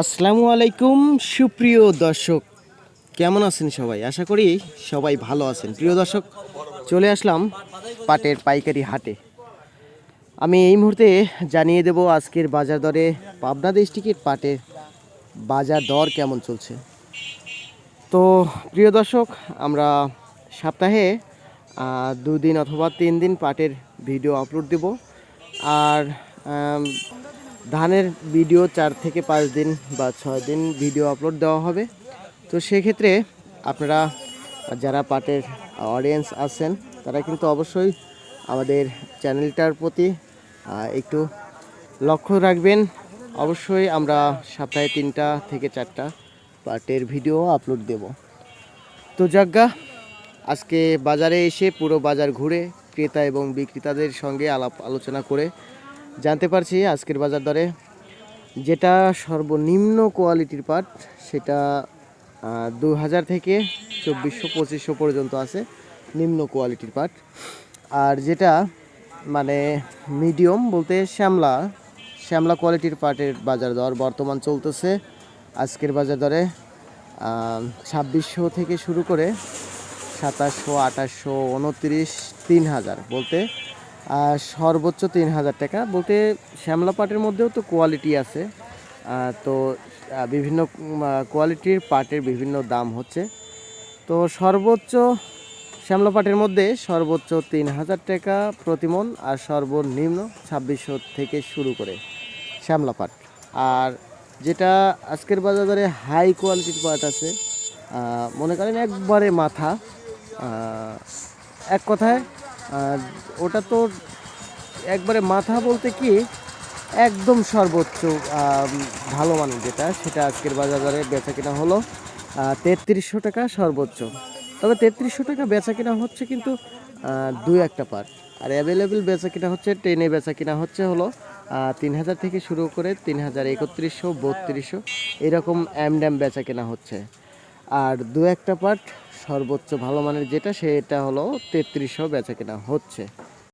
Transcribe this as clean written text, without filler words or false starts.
আসসালামু আলাইকুম সুপ্রিয় দর্শক, কেমন আছেন সবাই? আশা করি সবাই ভালো আছেন। প্রিয় দর্শক, চলে আসলাম পাটের পাইকারি হাটে। আমি এই মুহূর্তে জানিয়ে দেব আজকের বাজার দরে পাবনা ডিস্ট্রিক্টের পাটের বাজার দর কেমন চলছে। তো প্রিয় দর্শক, আমরা সপ্তাহে 2 দিন অথবা 3 দিন পাটের ভিডিও আপলোড দেব। আর ধানের ভিডিও 4 থেকে 5 দিন বা 6 দিন ভিডিও আপলোড দেওয়া হবে। তো সেক্ষেত্রে আপনারা যারা পাটের অডিয়েন্স আছেন তারা কিন্তু অবশ্যই আমাদের চ্যানেলটার প্রতি একটু লক্ষ্য রাখবেন। অবশ্যই আমরা সপ্তাহে 3টা থেকে 4টা পাটের ভিডিও আপলোড দেব। তো যাজ্ঞা, আজকে বাজারে এসে পুরো বাজার ঘুরে ক্রেতা এবং বিক্রেতাদের সঙ্গে আলাপ আলোচনা করে জানতে পারছি আজকের বাজার দরে যেটা সর্বনিম্ন কোয়ালিটির পাট সেটা 2000 থেকে 2400-2500 পর্যন্ত আছে নিম্ন কোয়ালিটির পাট। আর যেটা মানে মিডিয়াম বলতে শ্যামলা কোয়ালিটির পাটের বাজার দর বর্তমান চলতেছে আজকের বাজার দরে 2600 থেকে শুরু করে 2700, 2800, 29, 3000 বলতে সর্বোচ্চ 3000 টাকা বলতে শ্যামলা পাটের মধ্যেও তো কোয়ালিটি আছে। তো বিভিন্ন কোয়ালিটির পাটের বিভিন্ন দাম হচ্ছে। তো সর্বোচ্চ শ্যামলা পাটের মধ্যে সর্বোচ্চ 3000 টাকা প্রতিমন আর সর্বনিম্ন 2600 থেকে শুরু করে শ্যামলা পাট। আর যেটা আজকের বাজারে হাই কোয়ালিটির পাট আছে, মনে করেন একবারে মাথা, এক কথায় ওটা তো একবারে মাথা বলতে কি একদম সর্বোচ্চ ভালো মানের যেটা সেটা আজকের বাজারে বেচা কিনা হলো 3300 টাকা সর্বোচ্চ। তবে 3300 টাকা বেচা কিনা হচ্ছে কিন্তু 2-1টা পাট। আর অ্যাভেলেবেল বেচা কিনা হচ্ছে ট্রেনে বেচা কিনা হচ্ছে হলো 3000 থেকে শুরু করে 3000, 3100, 3200 এরকম এমড্যাম বেচা কিনা হচ্ছে। আর 2-1টা পাট সর্বোচ্চ ভালো মানের যেটা সেটা হলো 3300 বেচা কিনা হচ্ছে।